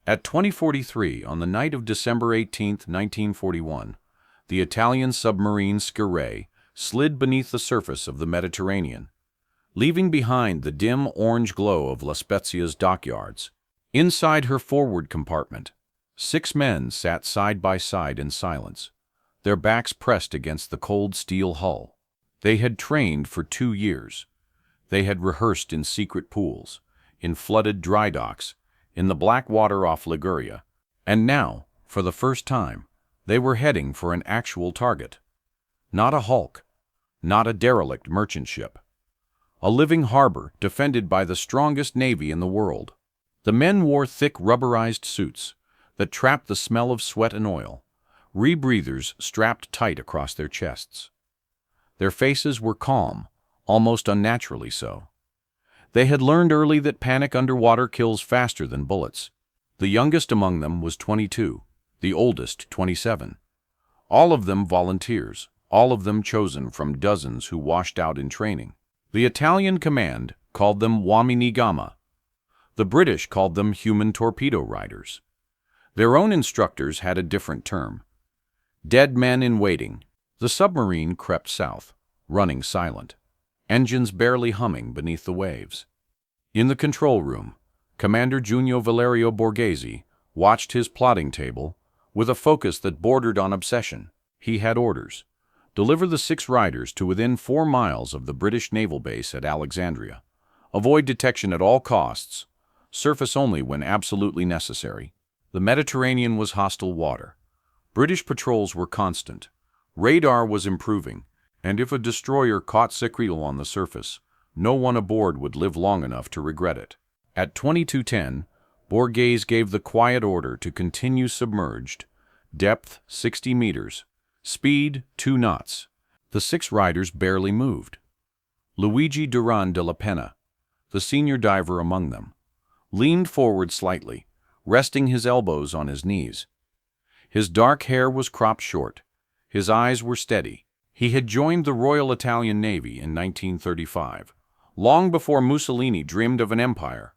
At 20:43 on the night of December 18, 1941, the Italian submarine Scirè slid beneath the surface of the Mediterranean, leaving behind the dim orange glow of La Spezia's dockyards. Inside her forward compartment, 6 men sat side by side in silence, their backs pressed against the cold steel hull. They had trained for 2 years. They had rehearsed in secret pools, in flooded dry docks, in the black water off Liguria, and now, for the first time, they were heading for an actual target. Not a hulk, not a derelict merchant ship. A living harbor defended by the strongest navy in the world. The men wore thick rubberized suits that trapped the smell of sweat and oil, rebreathers strapped tight across their chests. Their faces were calm, almost unnaturally so. They had learned early that panic underwater kills faster than bullets. The youngest among them was 22, the oldest 27. All of them volunteers, all of them chosen from dozens who washed out in training. The Italian command called them uomini gamma. The British called them human torpedo riders. Their own instructors had a different term. Dead men in waiting. The submarine crept south, running silent, engines barely humming beneath the waves. In the control room, Commander Giunio Valerio Borghese watched his plotting table with a focus that bordered on obsession. He had orders. Deliver the 6 riders to within 4 miles of the British naval base at Alexandria. Avoid detection at all costs. Surface only when absolutely necessary. The Mediterranean was hostile water. British patrols were constant. Radar was improving, and if a destroyer caught Suicidal on the surface, no one aboard would live long enough to regret it. At 22:10, Borghese gave the quiet order to continue submerged, depth 60 meters, speed 2 knots. The 6 riders barely moved. Luigi Duran de la Penna, the senior diver among them, leaned forward slightly, resting his elbows on his knees. His dark hair was cropped short. His eyes were steady. He had joined the Royal Italian Navy in 1935, long before Mussolini dreamed of an empire.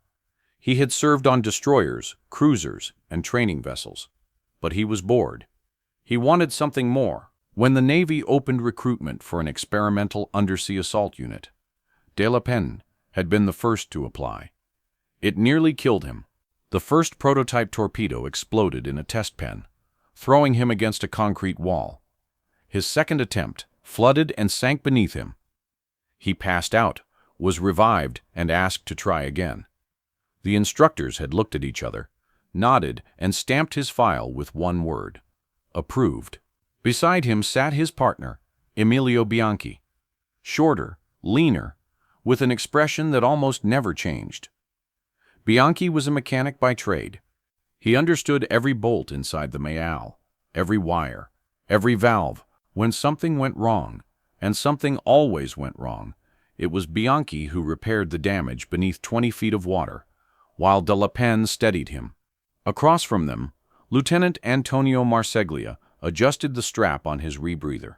He had served on destroyers, cruisers, and training vessels. But he was bored. He wanted something more. When the Navy opened recruitment for an experimental undersea assault unit, de la Penna had been the first to apply. It nearly killed him. The first prototype torpedo exploded in a test pen, throwing him against a concrete wall. His second attempt flooded and sank beneath him. He passed out, was revived, and asked to try again. The instructors had looked at each other, nodded, and stamped his file with one word: approved. Beside him sat his partner, Emilio Bianchi, shorter, leaner, with an expression that almost never changed. Bianchi was a mechanic by trade. He understood every bolt inside the Mayal, every wire, every valve. When something went wrong, and something always went wrong, it was Bianchi who repaired the damage beneath 20 feet of water, while de la Penna steadied him. Across from them, Lieutenant Antonio Marseglia adjusted the strap on his rebreather.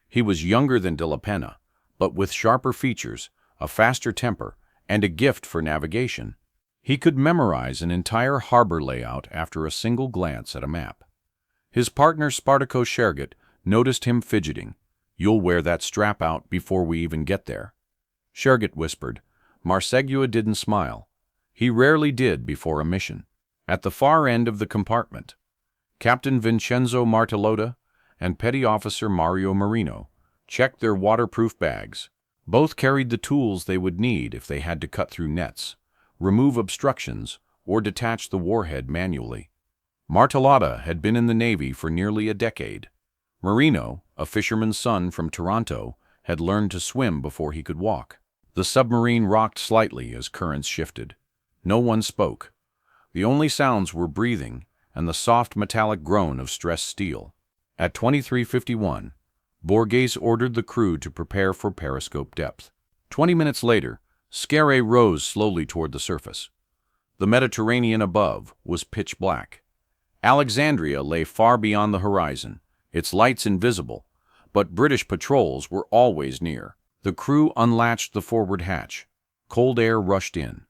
He was younger than de la Penna, but with sharper features, a faster temper, and a gift for navigation. He could memorize an entire harbor layout after a single glance at a map. His partner Spartaco Shergit noticed him fidgeting. "You'll wear that strap out before we even get there." Shergit whispered. Marseglia didn't smile. He rarely did before a mission. At the far end of the compartment, Captain Vincenzo Martellota and Petty Officer Mario Marino checked their waterproof bags. Both carried the tools they would need if they had to cut through nets, remove obstructions, or detach the warhead manually. Martellota had been in the Navy for nearly a decade. Marino, a fisherman's son from Toronto, had learned to swim before he could walk. The submarine rocked slightly as currents shifted. No one spoke. The only sounds were breathing and the soft metallic groan of stressed steel. At 23:51, Borghese ordered the crew to prepare for periscope depth. 20 minutes later, Scirè rose slowly toward the surface. The Mediterranean above was pitch black. Alexandria lay far beyond the horizon, its lights invisible, but British patrols were always near. The crew unlatched the forward hatch. Cold air rushed in.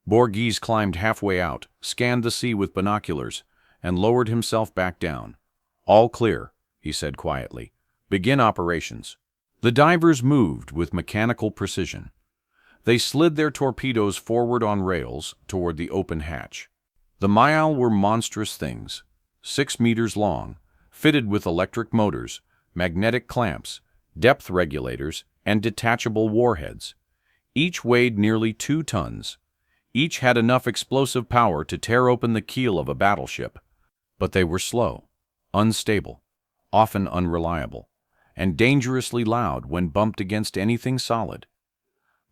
Borghese climbed halfway out, scanned the sea with binoculars, and lowered himself back down. "All clear," he said quietly. "Begin operations." The divers moved with mechanical precision. They slid their torpedoes forward on rails toward the open hatch. The Myal were monstrous things, 6 meters long, fitted with electric motors, magnetic clamps, depth regulators, and detachable warheads. Each weighed nearly 2 tons. Each had enough explosive power to tear open the keel of a battleship. But they were slow, unstable, often unreliable, and dangerously loud when bumped against anything solid.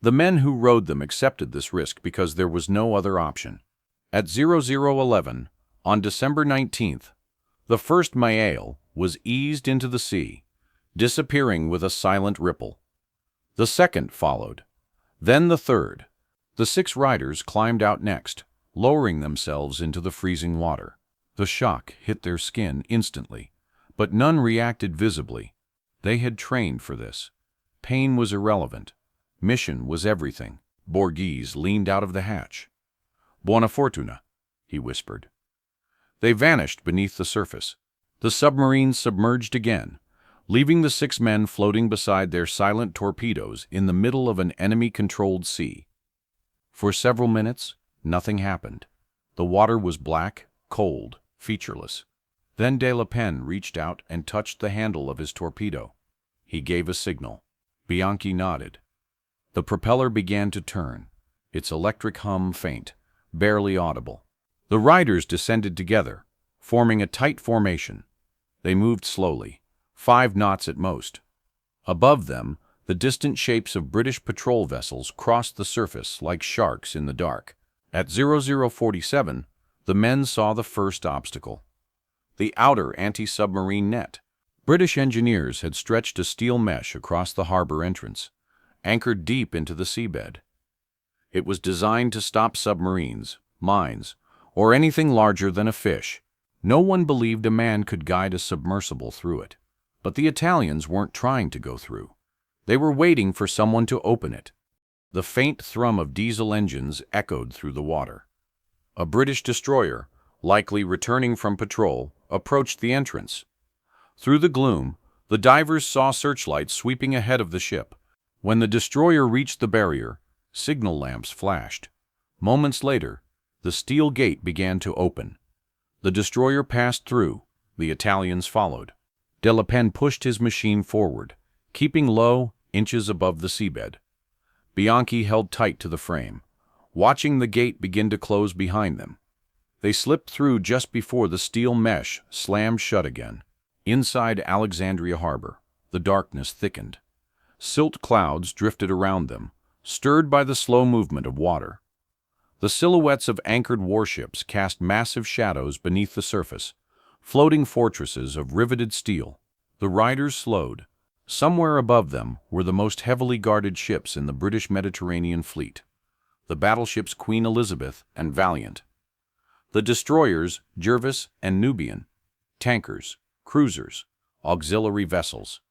The men who rowed them accepted this risk because there was no other option. At 0011, on December 19th, the first Myal was eased into the sea, disappearing with a silent ripple. The second followed, then the third. The 6 riders climbed out next, lowering themselves into the freezing water. The shock hit their skin instantly, but none reacted visibly. They had trained for this. Pain was irrelevant. Mission was everything. Borghese leaned out of the hatch. "Buona fortuna," he whispered. They vanished beneath the surface. The submarine submerged again, leaving the 6 men floating beside their silent torpedoes in the middle of an enemy-controlled sea. For several minutes, nothing happened. The water was black, cold, featureless. Then De La Penne reached out and touched the handle of his torpedo. He gave a signal. Bianchi nodded. The propeller began to turn, its electric hum faint, barely audible. The riders descended together, forming a tight formation. They moved slowly, 5 knots at most. Above them, the distant shapes of British patrol vessels crossed the surface like sharks in the dark. At 0047, the men saw the first obstacle: the outer anti-submarine net. British engineers had stretched a steel mesh across the harbor entrance, anchored deep into the seabed. It was designed to stop submarines, mines, or anything larger than a fish. No one believed a man could guide a submersible through it. But the Italians weren't trying to go through. They were waiting for someone to open it. The faint thrum of diesel engines echoed through the water. A British destroyer, likely returning from patrol, approached the entrance. Through the gloom, the divers saw searchlights sweeping ahead of the ship. When the destroyer reached the barrier, signal lamps flashed. Moments later, the steel gate began to open. The destroyer passed through. The Italians followed. De La Penne pushed his machine forward, keeping low, inches above the seabed. Bianchi held tight to the frame, watching the gate begin to close behind them. They slipped through just before the steel mesh slammed shut again. Inside Alexandria harbor, the darkness thickened. Silt clouds drifted around them, stirred by the slow movement of water. The silhouettes of anchored warships cast massive shadows beneath the surface, floating fortresses of riveted steel. The riders slowed. Somewhere above them were the most heavily guarded ships in the British Mediterranean fleet, the battleships Queen Elizabeth and Valiant, the destroyers Jervis and Nubian, tankers, cruisers, auxiliary vessels,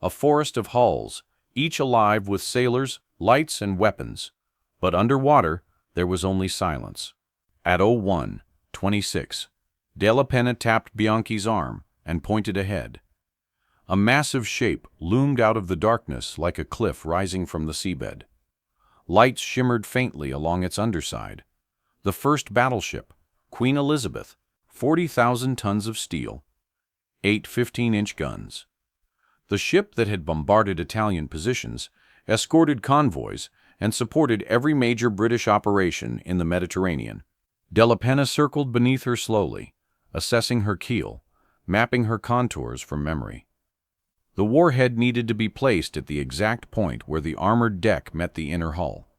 a forest of hulls, each alive with sailors, lights, and weapons. But underwater, there was only silence. At 01:26, De La Penne tapped Bianchi's arm and pointed ahead. A massive shape loomed out of the darkness like a cliff rising from the seabed. Lights shimmered faintly along its underside. The first battleship, Queen Elizabeth, 40,000 tons of steel, 8 15-inch guns. The ship that had bombarded Italian positions, escorted convoys, and supported every major British operation in the Mediterranean. De La Penne circled beneath her slowly, assessing her keel, mapping her contours from memory. The warhead needed to be placed at the exact point where the armored deck met the inner hull.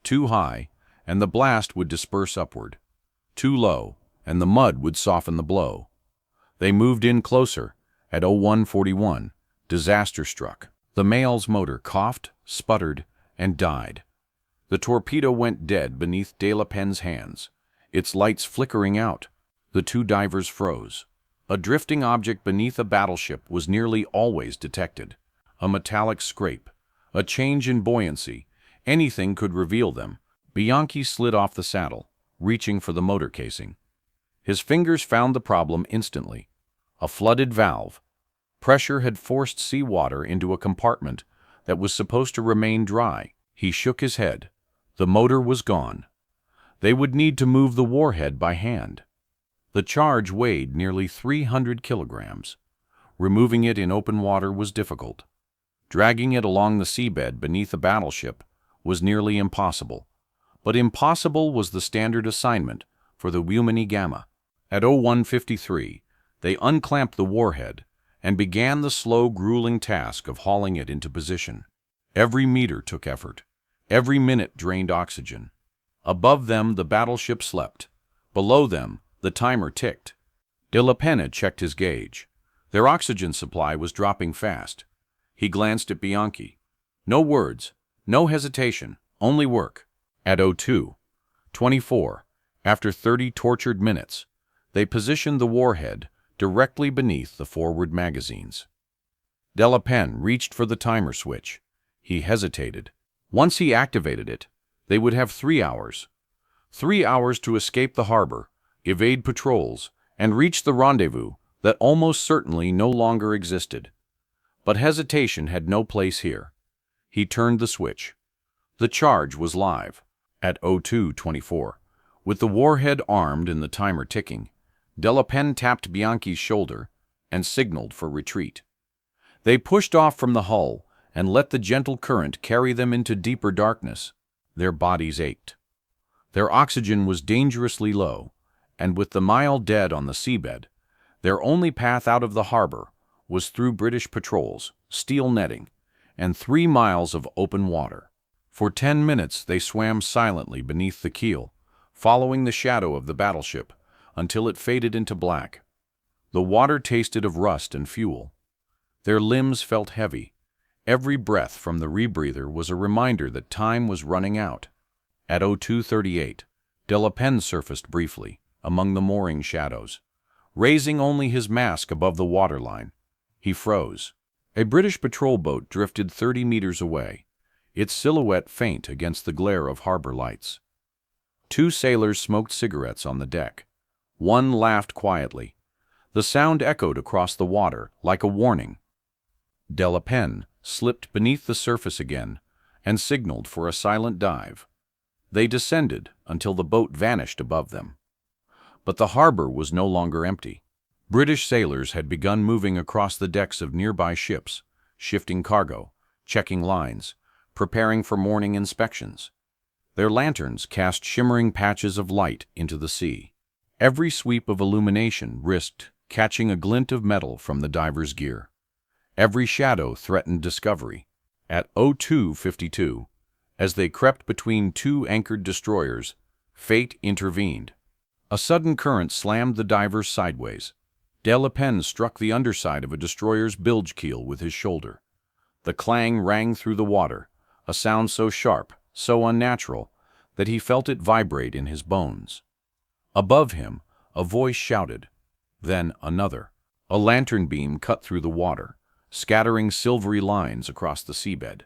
Too high, and the blast would disperse upward. Too low, and the mud would soften the blow. They moved in closer. At 01:41, disaster struck. The Myal's motor coughed, sputtered, and died. The torpedo went dead beneath De La Penne's hands, its lights flickering out. The 2 divers froze. A drifting object beneath a battleship was nearly always detected. A metallic scrape, a change in buoyancy, anything could reveal them. Bianchi slid off the saddle, reaching for the motor casing. His fingers found the problem instantly. A flooded valve. Pressure had forced seawater into a compartment that was supposed to remain dry. He shook his head. The motor was gone. They would need to move the warhead by hand. The charge weighed nearly 300 kilograms. Removing it in open water was difficult. Dragging it along the seabed beneath a battleship was nearly impossible. But impossible was the standard assignment for the uomini Gamma. At 01:53, they unclamped the warhead and began the slow, grueling task of hauling it into position. Every meter took effort. Every minute drained oxygen. Above them, the battleship slept. Below them, the timer ticked. De la Pena checked his gauge. Their oxygen supply was dropping fast. He glanced at Bianchi. No words, no hesitation, only work. At 02:24, after 30 tortured minutes, they positioned the warhead directly beneath the forward magazines. De la Pena reached for the timer switch. He hesitated. Once he activated it, they would have 3 hours. 3 hours to escape the harbor, evade patrols, and reach the rendezvous that almost certainly no longer existed. But hesitation had no place here. He turned the switch. The charge was live. At 02:24, with the warhead armed and the timer ticking, De la Pena tapped Bianchi's shoulder and signaled for retreat. They pushed off from the hull and let the gentle current carry them into deeper darkness. Their bodies ached. Their oxygen was dangerously low, and with the mile dead on the seabed, their only path out of the harbor was through British patrols, steel netting, and 3 miles of open water. For 10 minutes they swam silently beneath the keel, following the shadow of the battleship until it faded into black. The water tasted of rust and fuel. Their limbs felt heavy. Every breath from the rebreather was a reminder that time was running out. At 02:38, De la Pena surfaced briefly among the mooring shadows, raising only his mask above the waterline. He froze. A British patrol boat drifted 30 meters away, its silhouette faint against the glare of harbor lights. 2 sailors smoked cigarettes on the deck. One laughed quietly. The sound echoed across the water like a warning. De la Pena slipped beneath the surface again and signaled for a silent dive. They descended until the boat vanished above them. But the harbor was no longer empty. British sailors had begun moving across the decks of nearby ships, shifting cargo, checking lines, preparing for morning inspections. Their lanterns cast shimmering patches of light into the sea. Every sweep of illumination risked catching a glint of metal from the diver's gear. Every shadow threatened discovery. At 02:52, as they crept between 2 anchored destroyers, fate intervened. A sudden current slammed the divers sideways. De la Pena struck the underside of a destroyer's bilge keel with his shoulder. The clang rang through the water, a sound so sharp, so unnatural, that he felt it vibrate in his bones. Above him, a voice shouted. Then another. A lantern beam cut through the water, scattering silvery lines across the seabed.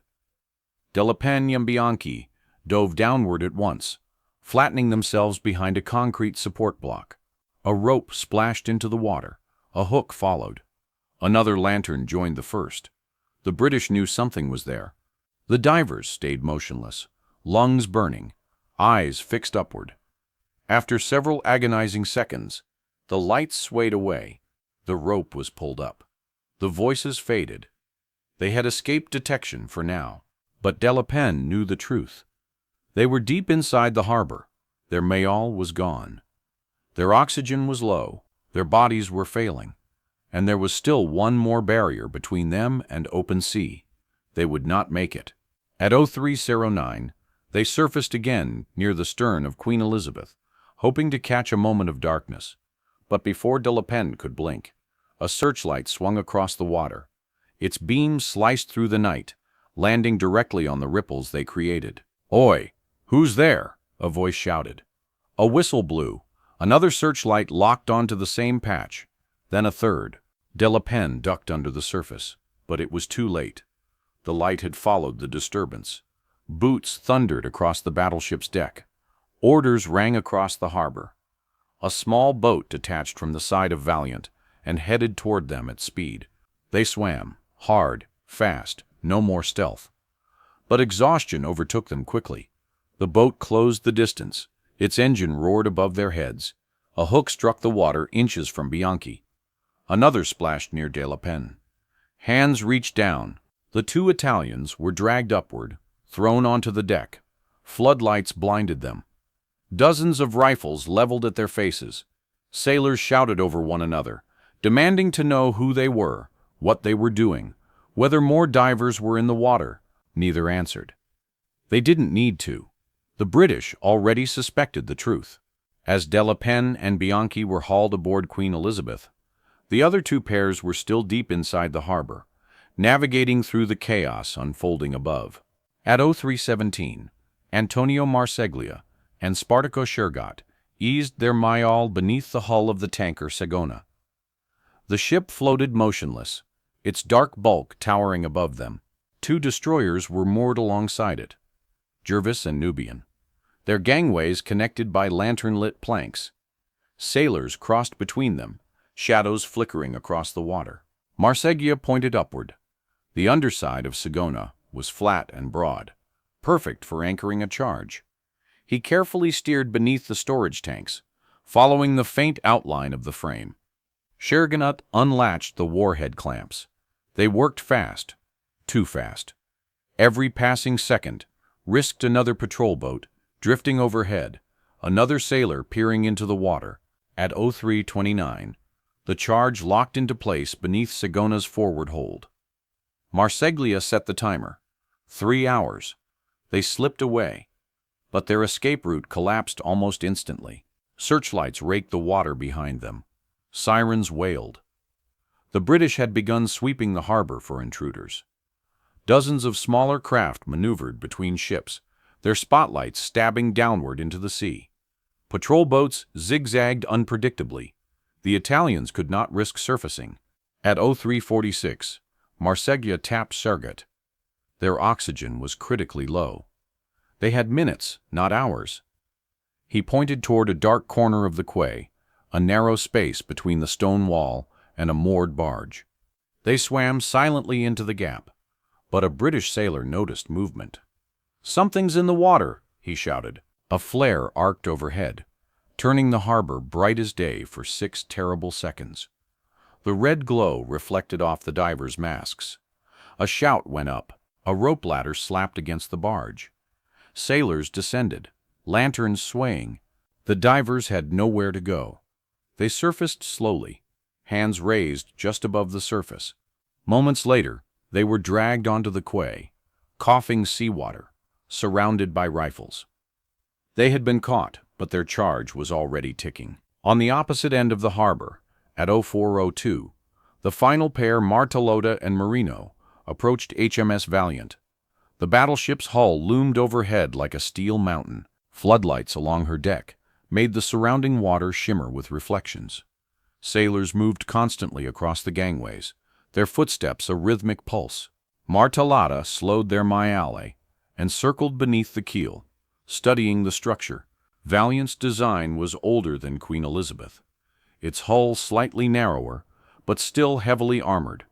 De la Pena and Bianchi dove downward at once, flattening themselves behind a concrete support block. A rope splashed into the water. A hook followed. Another lantern joined the first. The British knew something was there. The divers stayed motionless, lungs burning, eyes fixed upward. After several agonizing seconds, the lights swayed away. The rope was pulled up. The voices faded. They had escaped detection for now. But De la Pena knew the truth. They were deep inside the harbor. Their mayal was gone. Their oxygen was low. Their bodies were failing. And there was still one more barrier between them and open sea. They would not make it. At 03:09, they surfaced again near the stern of Queen Elizabeth, hoping to catch a moment of darkness. But before De la Pena could blink, a searchlight swung across the water. Its beam sliced through the night, landing directly on the ripples they created. "Oi! Who's there?" a voice shouted. A whistle blew. Another searchlight locked onto the same patch. Then a third. De la Pena ducked under the surface, but it was too late. The light had followed the disturbance. Boots thundered across the battleship's deck. Orders rang across the harbor. A small boat detached from the side of Valiant and headed toward them at speed. They swam, hard, fast, no more stealth. But exhaustion overtook them quickly. The boat closed the distance. Its engine roared above their heads. A hook struck the water inches from Bianchi. Another splashed near De La Pen. Hands reached down. The two Italians were dragged upward, thrown onto the deck. Floodlights blinded them. Dozens of rifles leveled at their faces. Sailors shouted over one another, demanding to know who they were, what they were doing, whether more divers were in the water. Neither answered. They didn't need to. The British already suspected the truth. As De La Pen and Bianchi were hauled aboard Queen Elizabeth, the other two pairs were still deep inside the harbor, navigating through the chaos unfolding above. At 03:17, Antonio Marseglia and Spartaco Shergat eased their mayal beneath the hull of the tanker Sagona. The ship floated motionless, its dark bulk towering above them. Two destroyers were moored alongside it, Jervis and Nubian, their gangways connected by lantern-lit planks. Sailors crossed between them, shadows flickering across the water. Marseglia pointed upward. The underside of Sagona was flat and broad, perfect for anchoring a charge. He carefully steered beneath the storage tanks, following the faint outline of the frame. Sherganut unlatched the warhead clamps. They worked fast, too fast. Every passing second risked another patrol boat drifting overhead, another sailor peering into the water. At 03:29, the charge locked into place beneath Sagona's forward hold. Marseglia set the timer. 3 hours. They slipped away, but their escape route collapsed almost instantly. Searchlights raked the water behind them. Sirens wailed. The British had begun sweeping the harbor for intruders. Dozens of smaller craft maneuvered between ships, their spotlights stabbing downward into the sea. Patrol boats zigzagged unpredictably. The Italians could not risk surfacing. At 03:46, Marseglia tapped Shergat. Their oxygen was critically low. They had minutes, not hours. He pointed toward a dark corner of the quay, a narrow space between the stone wall and a moored barge. They swam silently into the gap, but a British sailor noticed movement. "Something's in the water," he shouted. A flare arced overhead, turning the harbor bright as day for 6 terrible seconds. The red glow reflected off the divers' masks. A shout went up. A rope ladder slapped against the barge. Sailors descended, lanterns swaying. The divers had nowhere to go. They surfaced slowly, hands raised just above the surface. Moments later, they were dragged onto the quay, coughing seawater, surrounded by rifles. They had been caught, but their charge was already ticking. On the opposite end of the harbor, at 04:02, the final pair, Martellota and Marino, approached HMS Valiant. The battleship's hull loomed overhead like a steel mountain. Floodlights along her deck made the surrounding water shimmer with reflections. Sailors moved constantly across the gangways, their footsteps a rhythmic pulse. Martellata slowed their maiale and circled beneath the keel, studying the structure. Valiant's design was older than Queen Elizabeth, its hull slightly narrower, but still heavily armored.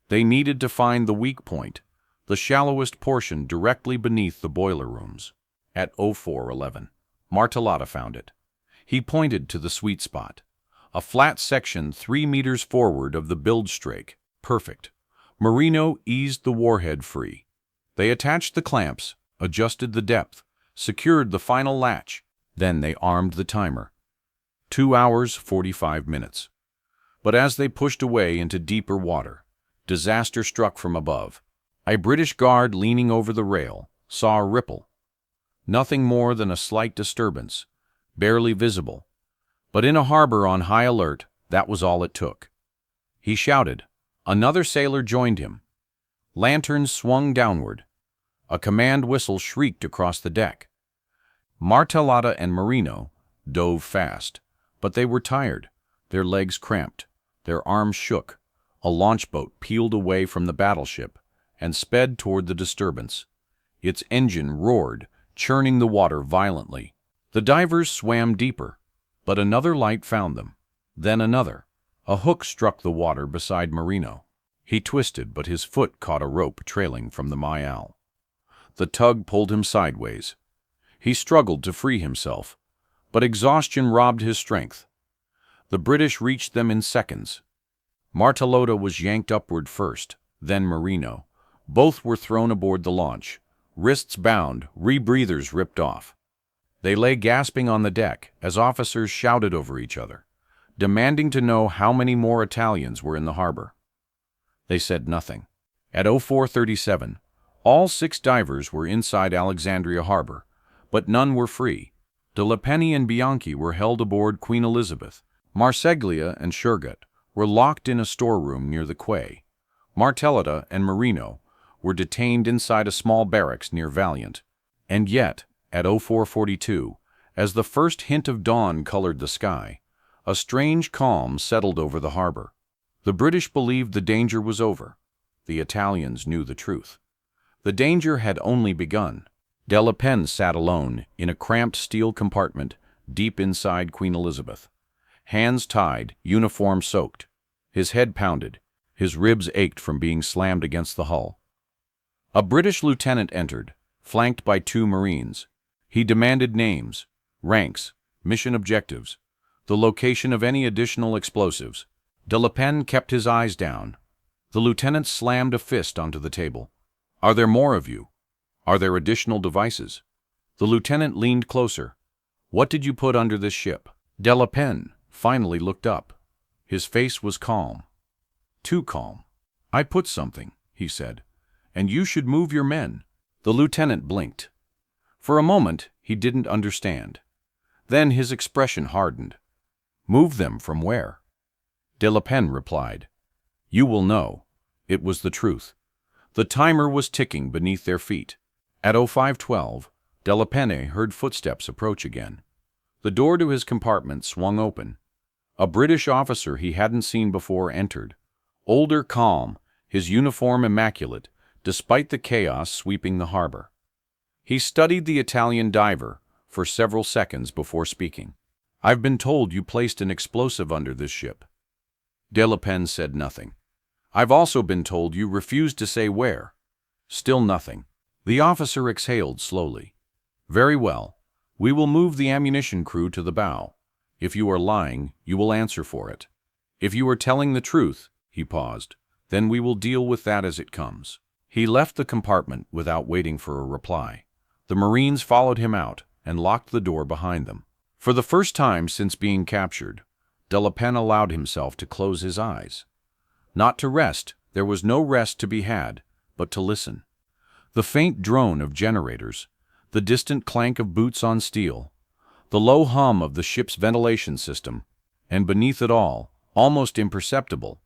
They needed to find the weak point, the shallowest portion directly beneath the boiler rooms. At 04:11, Martellata found it. He pointed to the sweet spot, a flat section 3 meters forward of the bilge strake. Perfect. Marino eased the warhead free. They attached the clamps, adjusted the depth, secured the final latch. Then they armed the timer. 2 hours, 45 minutes. But as they pushed away into deeper water, disaster struck from above. A British guard leaning over the rail saw a ripple. Nothing more than a slight disturbance, barely visible. But in a harbor on high alert, that was all it took. He shouted. Another sailor joined him. Lanterns swung downward. A command whistle shrieked across the deck. Martellata and Marino dove fast, but they were tired, their legs cramped, their arms shook. A launch boat peeled away from the battleship and sped toward the disturbance. Its engine roared, churning the water violently. The divers swam deeper, but another light found them. Then another. A hook struck the water beside Marino. He twisted, but his foot caught a rope trailing from the Mayal. The tug pulled him sideways. He struggled to free himself, but exhaustion robbed his strength. The British reached them in seconds. Martelota was yanked upward first, then Marino. Both were thrown aboard the launch, wrists bound, rebreathers ripped off. They lay gasping on the deck as officers shouted over each other, demanding to know how many more Italians were in the harbor. They said nothing. At 04:37, all 6 divers were inside Alexandria harbor, but none were free. De La Penne and Bianchi were held aboard Queen Elizabeth. Marseglia and Scirè were locked in a storeroom near the quay. Martelota and Marino were detained inside a small barracks near Valiant. And yet, at 04:42, as the first hint of dawn colored the sky, a strange calm settled over the harbor. The British believed the danger was over. The Italians knew the truth. The danger had only begun. De La Penne sat alone in a cramped steel compartment deep inside Queen Elizabeth. Hands tied, uniform soaked. His head pounded. His ribs ached from being slammed against the hull. A British lieutenant entered, flanked by 2 Marines. He demanded names, ranks, mission objectives, the location of any additional explosives. De La Penne kept his eyes down. The lieutenant slammed a fist onto the table. "Are there more of you? Are there additional devices?" The lieutenant leaned closer. "What did you put under this ship?" De La Penne finally looked up. His face was calm. Too calm. "I put something," he said, "and you should move your men." The lieutenant blinked. For a moment, he didn't understand. Then his expression hardened. "Move them from where?" De La Penne replied. "You will know." It was the truth. The timer was ticking beneath their feet. At 05:12, De La Penne heard footsteps approach again. The door to his compartment swung open. A British officer he hadn't seen before entered. Older, calm, his uniform immaculate, despite the chaos sweeping the harbor. He studied the Italian diver for several seconds before speaking. "I've been told you placed an explosive under this ship." De La Penne said nothing. "I've also been told you refused to say where." Still nothing. The officer exhaled slowly. "Very well. We will move the ammunition crew to the bow. If you are lying, you will answer for it. If you are telling the truth," he paused, "then we will deal with that as it comes." He left the compartment without waiting for a reply. The Marines followed him out and locked the door behind them. For the first time since being captured, De La Penne allowed himself to close his eyes. Not to rest, there was no rest to be had, but to listen. The faint drone of generators, the distant clank of boots on steel, the low hum of the ship's ventilation system, and beneath it all, almost imperceptible,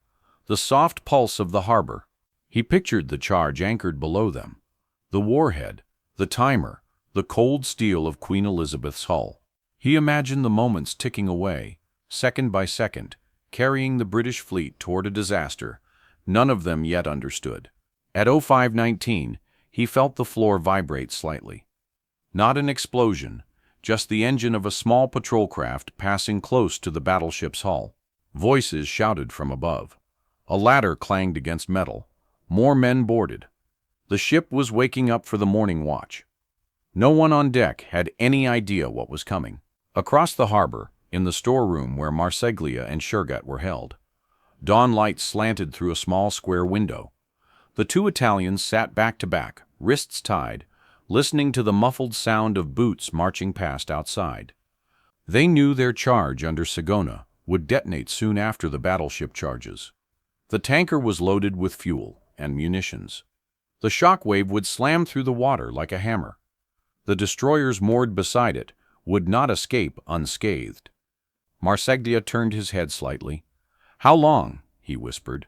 the soft pulse of the harbor. He pictured the charge anchored below them, the warhead, the timer, the cold steel of Queen Elizabeth's hull. He imagined the moments ticking away, second by second, carrying the British fleet toward a disaster none of them yet understood. At 05:19, he felt the floor vibrate slightly. Not an explosion, just the engine of a small patrol craft passing close to the battleship's hull. Voices shouted from above. A ladder clanged against metal. More men boarded. The ship was waking up for the morning watch. No one on deck had any idea what was coming. Across the harbor, in the storeroom where Marseglia and Scirè were held, dawn light slanted through a small square window. The 2 Italians sat back to back, wrists tied, listening to the muffled sound of boots marching past outside. They knew their charge under Sagona would detonate soon after the battleship charges. The tanker was loaded with fuel and munitions. The shockwave would slam through the water like a hammer. The destroyers moored beside it would not escape unscathed. Marseglia turned his head slightly. "How long?" he whispered.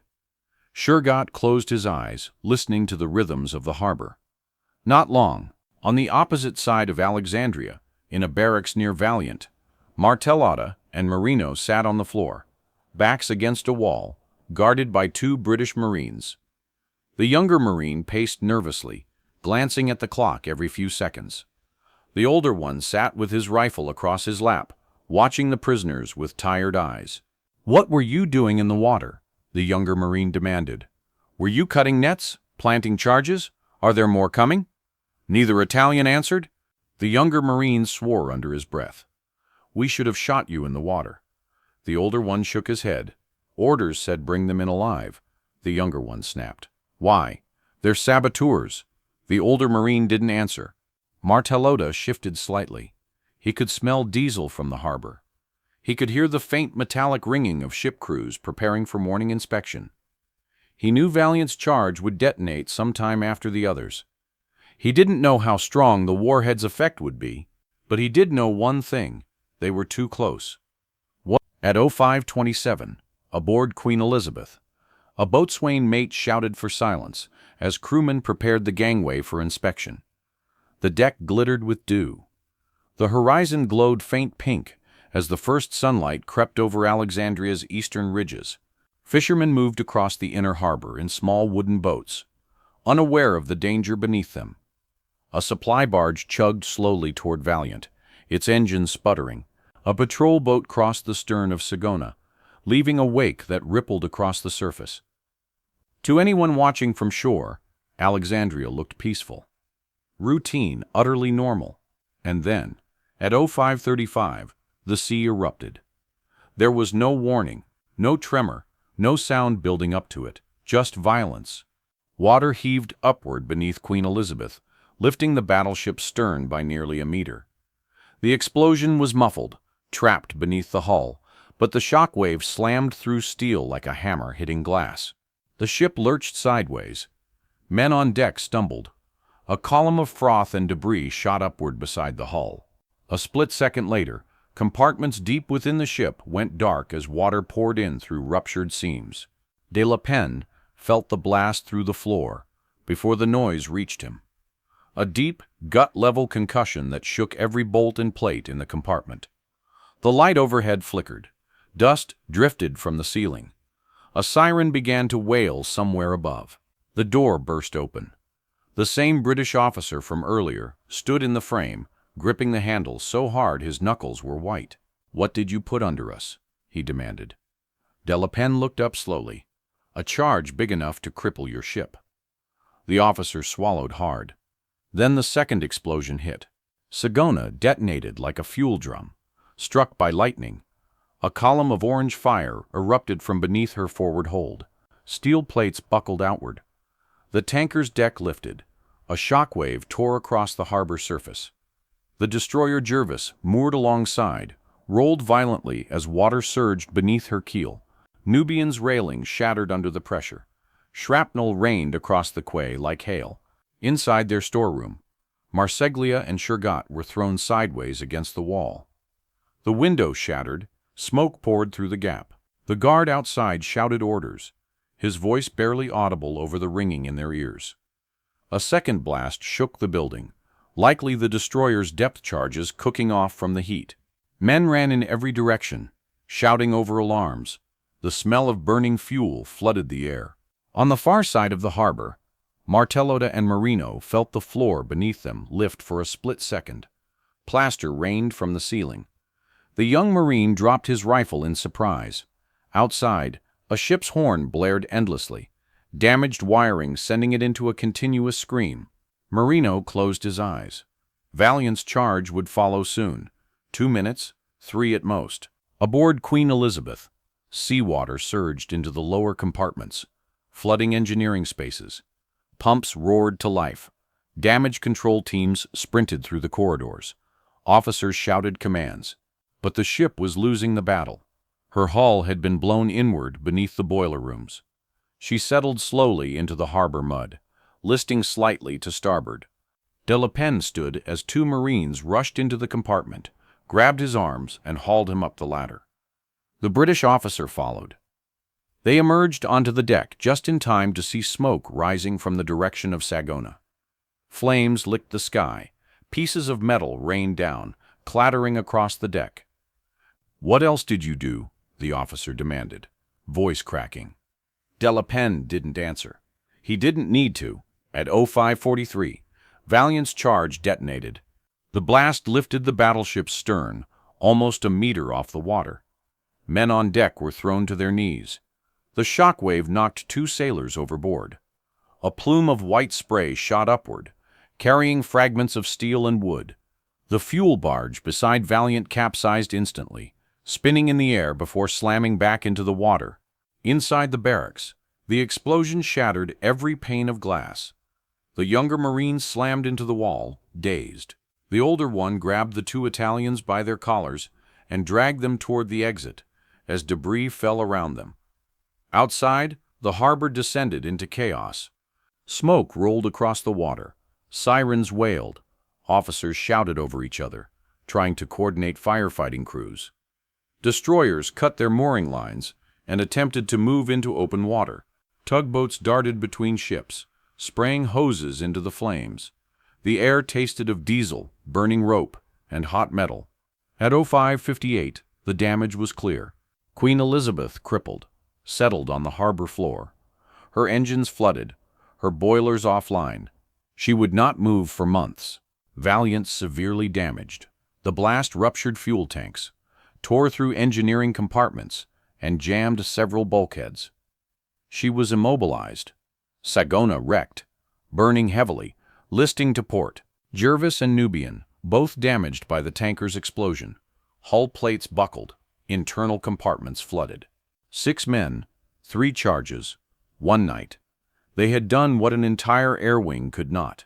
Scirè closed his eyes, listening to the rhythms of the harbor. "Not long. On the opposite side of Alexandria, in a barracks near Valiant, Martelota and Marino sat on the floor, backs against a wall, guarded by 2 British Marines. The younger Marine paced nervously, glancing at the clock every few seconds. The older one sat with his rifle across his lap, watching the prisoners with tired eyes. "What were you doing in the water?" the younger Marine demanded. "Were you cutting nets? Planting charges? Are there more coming?" Neither Italian answered. The younger Marine swore under his breath. "We should have shot you in the water." The older one shook his head. "Orders said bring them in alive," the younger one snapped. "Why? They're saboteurs." The older Marine didn't answer. Martellota shifted slightly. He could smell diesel from the harbor. He could hear the faint metallic ringing of ship crews preparing for morning inspection. He knew Valiant's charge would detonate sometime after the others. He didn't know how strong the warhead's effect would be, but he did know one thing: they were too close. At 05:27, aboard Queen Elizabeth, a boatswain mate shouted for silence as crewmen prepared the gangway for inspection. The deck glittered with dew. The horizon glowed faint pink as the first sunlight crept over Alexandria's eastern ridges. Fishermen moved across the inner harbor in small wooden boats, unaware of the danger beneath them. A supply barge chugged slowly toward Valiant, its engine sputtering. A patrol boat crossed the stern of Sagona, leaving a wake that rippled across the surface. To anyone watching from shore, Alexandria looked peaceful. Routine, utterly normal. And then, at 05:35, the sea erupted. There was no warning, no tremor, no sound building up to it, just violence. Water heaved upward beneath Queen Elizabeth, lifting the battleship's stern by nearly a meter. The explosion was muffled, trapped beneath the hull, but the shock wave slammed through steel like a hammer hitting glass. The ship lurched sideways. Men on deck stumbled. A column of froth and debris shot upward beside the hull. A split second later, compartments deep within the ship went dark as water poured in through ruptured seams. De La Pen felt the blast through the floor before the noise reached him. A deep, gut-level concussion that shook every bolt and plate in the compartment. The light overhead flickered. Dust drifted from the ceiling. A siren began to wail somewhere above. The door burst open. The same British officer from earlier stood in the frame, gripping the handle so hard his knuckles were white. "What did you put under us?" he demanded. De La Pen looked up slowly. "A charge big enough to cripple your ship." The officer swallowed hard. Then the second explosion hit. Sagona detonated like a fuel drum. Struck by lightning, a column of orange fire erupted from beneath her forward hold. Steel plates buckled outward. The tanker's deck lifted. A shockwave tore across the harbor surface. The destroyer Jervis, moored alongside, rolled violently as water surged beneath her keel. Nubian's railing shattered under the pressure. Shrapnel rained across the quay like hail. Inside their storeroom, Marseglia and Shergat were thrown sideways against the wall. The window shattered, smoke poured through the gap. The guard outside shouted orders, his voice barely audible over the ringing in their ears. A second blast shook the building, likely the destroyer's depth charges cooking off from the heat. Men ran in every direction, shouting over alarms. The smell of burning fuel flooded the air. On the far side of the harbor, Martellota and Marino felt the floor beneath them lift for a split second. Plaster rained from the ceiling. The young Marine dropped his rifle in surprise. Outside, a ship's horn blared endlessly, damaged wiring sending it into a continuous scream. Marino closed his eyes. Valiant's charge would follow soon. 2 minutes, 3 at most. Aboard Queen Elizabeth, seawater surged into the lower compartments, flooding engineering spaces. Pumps roared to life. Damage control teams sprinted through the corridors. Officers shouted commands. But the ship was losing the battle. Her hull had been blown inward beneath the boiler rooms. She settled slowly into the harbor mud, listing slightly to starboard. De La Pen stood as 2 Marines rushed into the compartment, grabbed his arms, and hauled him up the ladder. The British officer followed. They emerged onto the deck just in time to see smoke rising from the direction of Sagona. Flames licked the sky. Pieces of metal rained down, clattering across the deck. "What else did you do?" the officer demanded, voice cracking. De La Pen didn't answer. He didn't need to. At 05:43, Valiant's charge detonated. The blast lifted the battleship's stern, almost a meter off the water. Men on deck were thrown to their knees. The shockwave knocked 2 sailors overboard. A plume of white spray shot upward, carrying fragments of steel and wood. The fuel barge beside Valiant capsized instantly, spinning in the air before slamming back into the water. Inside the barracks, the explosion shattered every pane of glass. The younger Marines slammed into the wall, dazed. The older one grabbed the 2 Italians by their collars and dragged them toward the exit, as debris fell around them. Outside, the harbor descended into chaos. Smoke rolled across the water. Sirens wailed. Officers shouted over each other, trying to coordinate firefighting crews. Destroyers cut their mooring lines and attempted to move into open water. Tugboats darted between ships, spraying hoses into the flames. The air tasted of diesel, burning rope, and hot metal. At 05:58, the damage was clear. Queen Elizabeth, crippled, settled on the harbor floor. Her engines flooded, her boilers offline. She would not move for months. Valiant severely damaged. The blast ruptured fuel tanks, tore through engineering compartments, and jammed several bulkheads. She was immobilized. Sagona wrecked, burning heavily, listing to port. Jervis and Nubian, both damaged by the tanker's explosion. Hull plates buckled, internal compartments flooded. 6 men, 3 charges, 1 night. They had done what an entire air wing could not.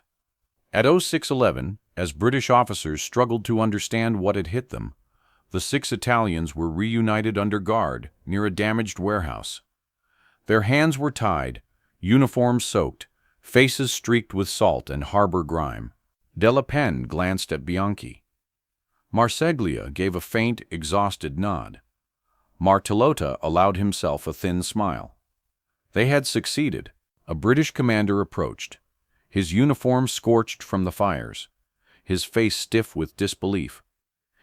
At 06:11, as British officers struggled to understand what had hit them, the 6 Italians were reunited under guard near a damaged warehouse. Their hands were tied, uniforms soaked, faces streaked with salt and harbor grime. Della Pen glanced at Bianchi. Marseglia gave a faint, exhausted nod. Martellota allowed himself a thin smile. They had succeeded. A British commander approached, his uniform scorched from the fires, his face stiff with disbelief.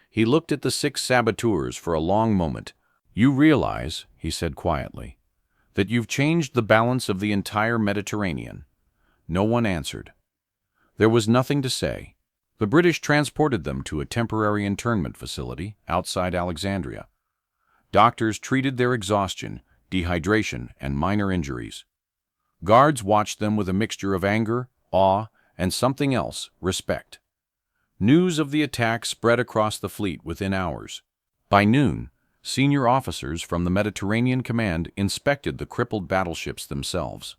He looked at the 6 saboteurs for a long moment. "You realize," he said quietly, "that you've changed the balance of the entire Mediterranean." No one answered. There was nothing to say. The British transported them to a temporary internment facility outside Alexandria. Doctors treated their exhaustion, dehydration, and minor injuries. Guards watched them with a mixture of anger, awe, and something else, respect. News of the attack spread across the fleet within hours. By noon, senior officers from the Mediterranean Command inspected the crippled battleships themselves.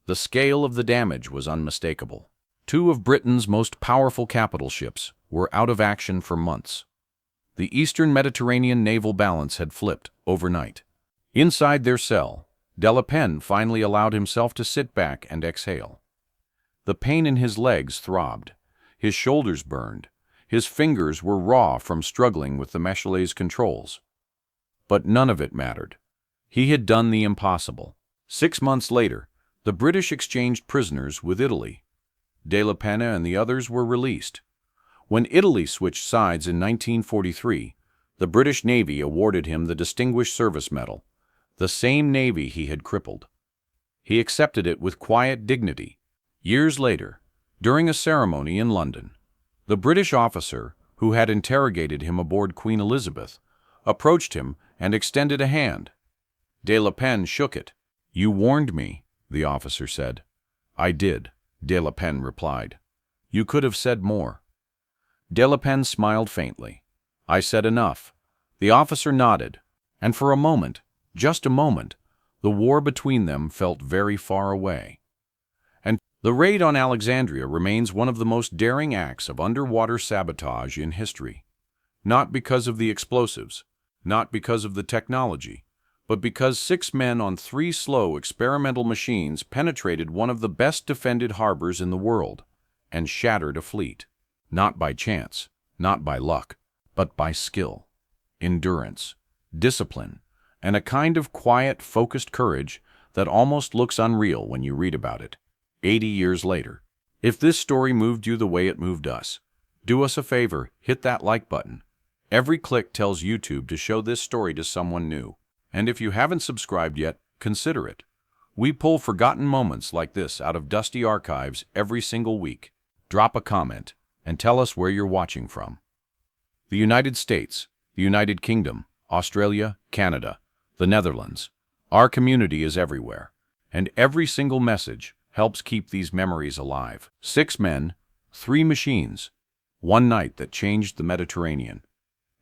The scale of the damage was unmistakable. 2 of Britain's most powerful capital ships were out of action for months. The Eastern Mediterranean naval balance had flipped overnight. Inside their cell, Della Pen finally allowed himself to sit back and exhale. The pain in his legs throbbed, his shoulders burned, his fingers were raw from struggling with the Michelet's controls. But none of it mattered. He had done the impossible. 6 months later, the British exchanged prisoners with Italy. Della Penna and the others were released. When Italy switched sides in 1943, the British Navy awarded him the Distinguished Service Medal, the same Navy he had crippled. He accepted it with quiet dignity. Years later, during a ceremony in London, the British officer who had interrogated him aboard Queen Elizabeth approached him and extended a hand. De La Pen shook it. "You warned me," the officer said. "I did," De La Pen replied. "You could have said more." De La Pen smiled faintly. "I said enough." The officer nodded, and for a moment, just a moment, the war between them felt very far away. And the raid on Alexandria remains one of the most daring acts of underwater sabotage in history. Not because of the explosives, not because of the technology, but because 6 men on 3 slow experimental machines penetrated one of the best defended harbors in the world and shattered a fleet. Not by chance, not by luck, but by skill, endurance, discipline, and a kind of quiet, focused courage that almost looks unreal when you read about it, 80 years later. If this story moved you the way it moved us, do us a favor, hit that like button. Every click tells YouTube to show this story to someone new. And if you haven't subscribed yet, consider it. We pull forgotten moments like this out of dusty archives every single week. drop a comment, and tell us where you're watching from. The United States, the United Kingdom, Australia, Canada, the Netherlands. Our community is everywhere, and every single message helps keep these memories alive. 6 men, 3 machines, 1 night that changed the Mediterranean,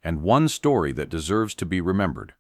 and 1 story that deserves to be remembered.